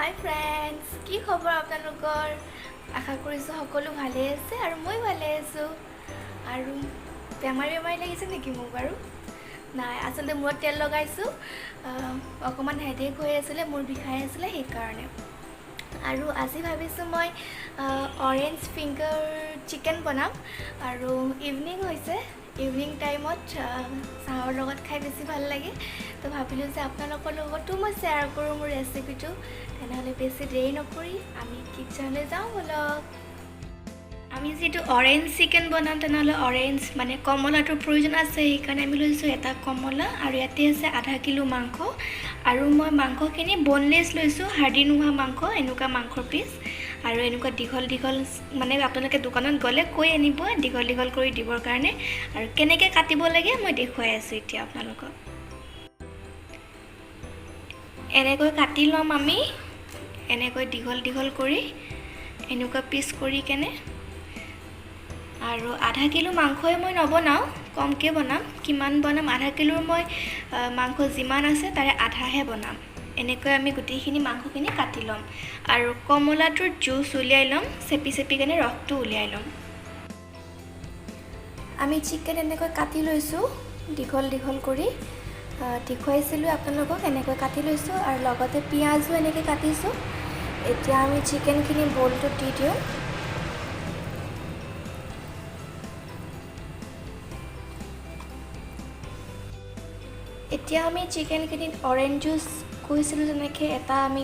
হাই friends, কি খবৰ আপোনালোকৰ? আশা কৰিছোঁ সকলো ভালে আছে আৰু মই ভালে আছোঁ। আৰু বেমাৰী লাগিছে নেকি মোক বাৰু? নাই, আচলতে মূৰত তেল লগাইছোঁ। অকণমান হেডেক হৈ আছিলে, মূৰ বিষাই আছিলে সেইকাৰণে। আৰু আজি ভাবিছোঁ মই অৰেঞ্জ ফিংগাৰ চিকেন বনাম। আৰু ইভিনিং হৈছে, ইভিনিং টাইমত চাহৰ লগত খাই বেছি ভাল লাগে। তো ভাবিলোঁ যে আপোনালোকৰ লগতো মই শ্বেয়াৰ কৰোঁ মোৰ ৰেচিপিটো। তেনেহ'লে বেছি দেৰি নকৰি আমি কিটচেনলৈ যাওঁ ব'লক। আমি যিহেতু অৰেঞ্জ চিকেন বনাম, তেনেহ'লে অৰেঞ্জ মানে কমলাটোৰ প্ৰয়োজন আছে। সেইকাৰণে আমি লৈছোঁ এটা কমলা আৰু ইয়াতে আছে আধা কিলো মাংস। আৰু মই মাংসখিনি বনলেছ লৈছোঁ, হাৰ্ডি নোহোৱা মাংস, এনেকুৱা মাংসৰ পিচ। আৰু এনেকুৱা দীঘল দীঘল মানে আপোনালোকে দোকানত গ'লে কৈ আনিব দীঘল দীঘল কৰি দিবৰ কাৰণে। আৰু কেনেকৈ কাটিব লাগে মই দেখুৱাই আছোঁ এতিয়া আপোনালোকক। এনেকৈ কাটি ল'ম আমি, এনেকৈ দীঘল দীঘল কৰি, এনেকুৱা পিচ কৰি কেনে। আৰু আধা কিলো মাংসই মই নবনাওঁ, কমকৈ বনাম। কিমান বনাম, আধা কিলোৰ মই মাংস যিমান আছে তাৰে আধাহে বনাম। এনেকৈ আমি গোটেইখিনি মাংসখিনি কাটি ল'ম। আৰু কমলাটোৰ জুচ উলিয়াই ল'ম, চেপি চেপি কেনে ৰসটো উলিয়াই ল'ম। আমি চিকেন এনেকৈ কাটি লৈছোঁ দীঘল দীঘল কৰি। দেখুৱাইছিলোঁ আপোনালোকক, এনেকৈ কাটি লৈছোঁ। আৰু লগতে পিঁয়াজো এনেকৈ কাটিছোঁ। এতিয়া আমি চিকেনখিনি বলটোত দি দিওঁ। এতিয়া আমি চিকেনখিনিত অৰেঞ্জ জুচ কৈছিলোঁ যেনেকৈ এটা আমি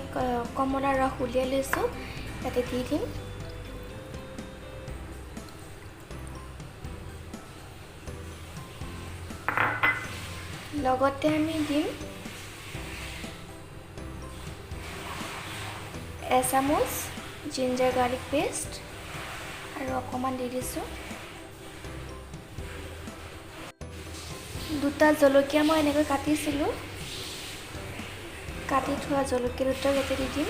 কমলাৰ ৰস উলিয়াই লৈছোঁ, ইয়াতে দি দিম। লগতে আমি দিম এচামুচ জিঞ্জাৰ গাৰ্লিক পেষ্ট আৰু অকণমান দি দিছোঁ। দুটা জলকীয়া মই এনেকৈ কাটিছিলোঁ, কাটি থোৱা জলকীয়া দুটা ইয়াতে দি দিম।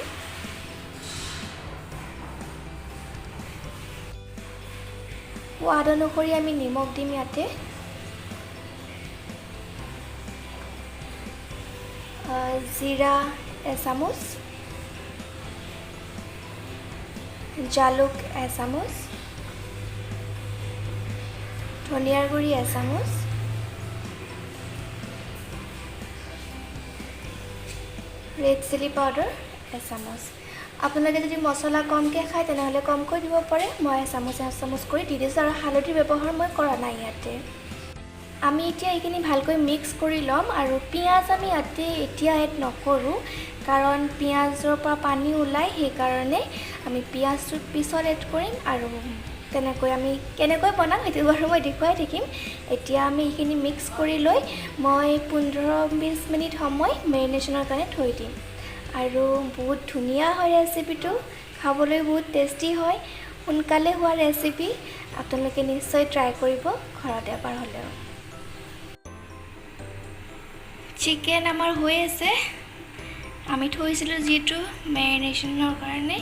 সোৱাদ অনুসৰি আমি নিমখ দিম ইয়াতে। জিৰা এচামুচ, জালুক এচামুচ, ধনিয়াৰ গুড়ি এচামুচ, ৰেড চিলি পাউডাৰ এচামুচ। আপোনালোকে যদি মছলা কমকৈ খায় তেনেহ'লে কমকৈ দিব পাৰে। মই এচামুচ কৰি দি দিছোঁ। আৰু হালধিৰ ব্যৱহাৰ মই কৰা নাই ইয়াতে। আমি এতিয়া এইখিনি ভালকৈ মিক্স কৰি ল'ম। আৰু পিঁয়াজ আমি ইয়াতে এতিয়া এড নকৰোঁ, কাৰণ পিঁয়াজৰ পৰা পানী ওলায়, সেইকাৰণে আমি পিঁয়াজটো পিছত এড কৰিম। আৰু তেনেকৈ আমি কেনেকৈ বনাম সেইটো বাৰু মই দেখুৱাই থাকিম। এতিয়া আমি এইখিনি মিক্স কৰি লৈ মই 15-20 মিনিট সময় মেৰিনেশ্যনৰ কাৰণে থৈ দিম। আৰু বহুত ধুনীয়া হয় ৰেচিপিটো, খাবলৈ বহুত টেষ্টি হয়, সোনকালে হোৱা ৰেচিপি। আপোনালোকে নিশ্চয় ট্ৰাই কৰিব ঘৰত এবাৰ হ'লেও। চিকেন আমাৰ হৈ আছে, আমি থৈছিলোঁ যিহেতু মেৰিনেশ্যনৰ কাৰণে।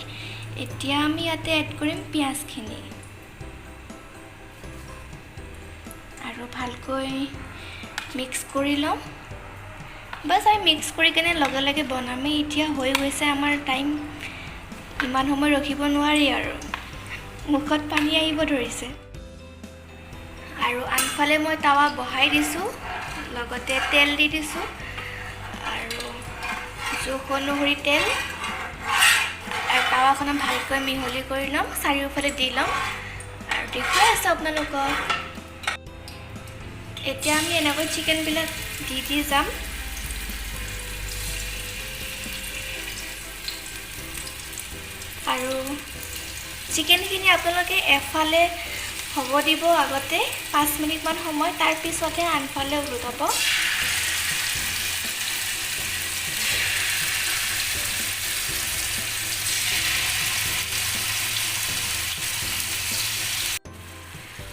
এতিয়া আমি ইয়াতে এড কৰিম পিঁয়াজখিনি আৰু ভালকৈ মিক্স কৰি ল'ম। বাছ আমি মিক্স কৰি কেনে লগে লগে বনামেই। এতিয়া হৈ গৈছে আমাৰ টাইম, ইমান সময় ৰখিব নোৱাৰি আৰু মুখত পানী আহিব ধৰিছে। আৰু আনফালে মই টাৱা বহাই দিছোঁ, লগতে তেল দি দিছোঁ। আৰু জোখ অনুসৰি তেল, আৰু টাৱাখনত ভালকৈ মিহলি কৰি ল'ম, চাৰিওফালে দি ল'ম। আৰু দেখুৱাই আছোঁ আপোনালোকক। এতিয়া আমি এনেকৈ চিকেনবিলাক দি যাম। আৰু চিকেনখিনি আপোনালোকে এফালে হ'ব দিব আগতে 5 মিনিটমান সময়, তাৰপিছতহে আনফালে উলটাব।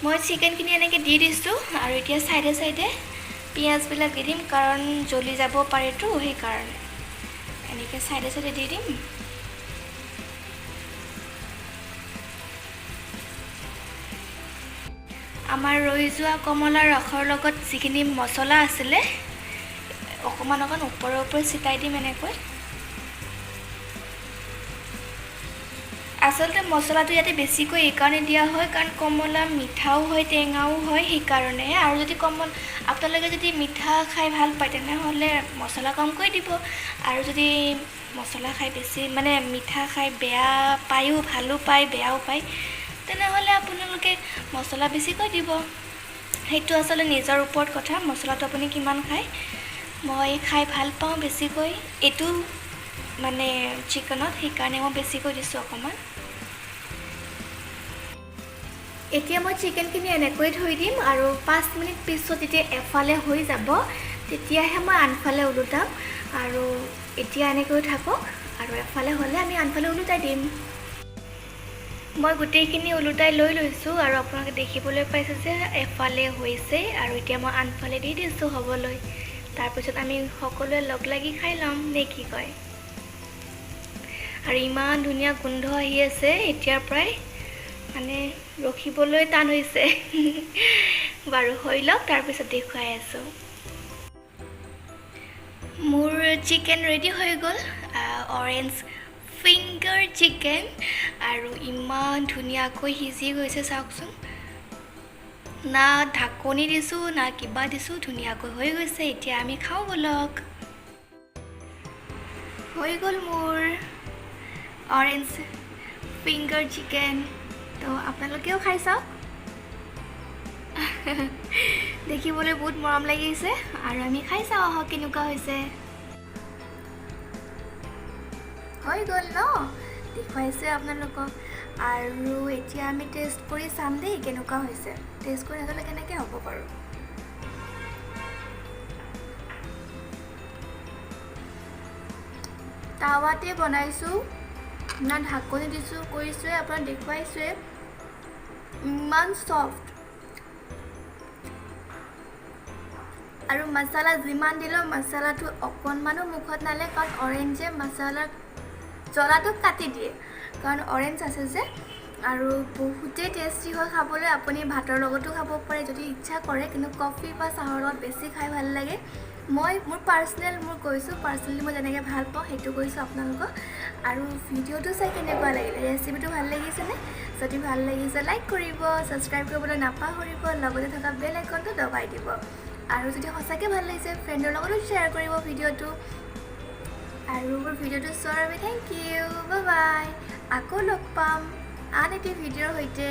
মই চিকেনখিনি এনেকৈ দি দিছোঁ। আৰু এতিয়া চাইডে চাইডে পিঁয়াজবিলাক দি দিম, কাৰণ জ্বলি যাব পাৰেতো, সেইকাৰণে এনেকৈ চাইডে চাইডে দি দিম। আমাৰ ৰৈ যোৱা কমলাৰ ৰসৰ লগত যিখিনি মছলা আছিলে অকণমান ওপৰে ওপৰে ছিটাই দিম এনেকৈ। আচলতে মছলাটো ইয়াতে বেছিকৈ এইকাৰণে দিয়া হয় কাৰণ কমলা মিঠাও হয় টেঙাও হয় সেইকাৰণে আৰু যদি আপোনালোকে যদি মিঠা খাই ভাল পায় তেনেহ'লে মছলা কমকৈ দিব আৰু যদি মছলা খাই বেছি মানে মিঠা খাই বেয়া পায়ো ভালো পায় বেয়াও পায় তেনেহ'লে আপোনালোকে মছলা বেছিকৈ দিব সেইটো আচলতে নিজৰ ওপৰত কথা মছলাটো আপুনি কিমান খায় মই খাই ভাল পাওঁ বেছিকৈ এইটো মানে চিকেনত সেইকাৰণে মই বেছিকৈ দিছোঁ অকণমান এতিয়া মই চিকেনখিনি এনেকৈ থৈ দিম আৰু 5 মিনিট পিছত যেতিয়া এফালে হৈ যাব তেতিয়াহে মই আনফালে ওলোটাম আৰু এতিয়া এনেকৈ থাকক আৰু এফালে হ'লে আমি আনফালে ওলোটাই দিম মই গোটেইখিনি ওলোটাই লৈ লৈছোঁ আৰু আপোনালোকে দেখিবলৈ পাইছে যে এফালে হৈছে আৰু এতিয়া মই আনফালে দি দিছোঁ হ'বলৈ তাৰপিছত আমি সকলোৱে লগ লাগি খাই ল'ম নে কি কয় আৰু ইমান ধুনীয়া গোন্ধ আহি আছে এতিয়াৰ পৰাই মানে ৰখিবলৈ টান হৈছে বাৰু হৈ লওক তাৰপিছত দেখুৱাই আছোঁ মোৰ চিকেন ৰেডি হৈ গ'ল অৰেঞ্জ ফিংগাৰ চিকেন আৰু ইমান ধুনীয়াকৈ সিজি গৈছে চাওকচোন না ঢাকনি দিছোঁ না কিবা দিছোঁ ধুনীয়াকৈ হৈ গৈছে এতিয়া আমি খাওঁ বলক হৈ গ'ল মোৰ অৰেঞ্জ ফিংগাৰ চিকেন তো আপোনালোকেও খাই চাওক দেখিবলৈ বহুত মৰম লাগিছে আৰু আমি খাই চাওঁ আহক কেনেকুৱা হৈছে হৈ গ'ল ন দেখুৱাইছে আপোনালোকক আৰু এতিয়া আমি টেষ্ট কৰি চাম দেই কেনেকুৱা হৈছে টেষ্ট কৰি নাজানিলে কেনেকৈ হ'ব বাৰু টাৱাতে বনাইছোঁ না ঢাকনি দিছোঁ কৰিছোঁৱে আপোনাক দেখুৱাইছোৱে ইমান ছফ্ট আৰু মছলা যিমান দিলেও মছলাটো অকণমানো মুখত নালে কাৰণ অৰেঞ্জে মছলা জ্বলাটো কাটি দিয়ে কাৰণ অৰেঞ্জ আছে যে আৰু বহুতেই টেষ্টি হয় খাবলৈ আপুনি ভাতৰ লগতো খাব পাৰে যদি ইচ্ছা কৰে কিন্তু কফি বা চাহৰ লগত বেছি খাই ভাল লাগে মই পাৰ্চনেলি মই যেনেকৈ ভাল পাওঁ সেইটো কৈছোঁ আপোনালোকক আৰু ভিডিঅ'টো চাই কেনেকুৱা লাগিলে ৰেচিপিটো ভাল লাগিছেনে যদি ভাল লাগিছে লাইক কৰিব ছাবস্ক্ৰাইব কৰিবলৈ নাপাহৰিব লগতে থকা বেল আইকনটো দবাই দিব আৰু যদি সঁচাকৈ ভাল লাগিছে ফ্ৰেণ্ডৰ লগতো শ্বেয়াৰ কৰিব ভিডিঅ'টো আৰু মোৰ ভিডিঅ'টো চোৱাৰ বাবে থেংক ইউ বাই বাই আকৌ লগ পাম আন এটি ভিডিঅ'ৰ সৈতে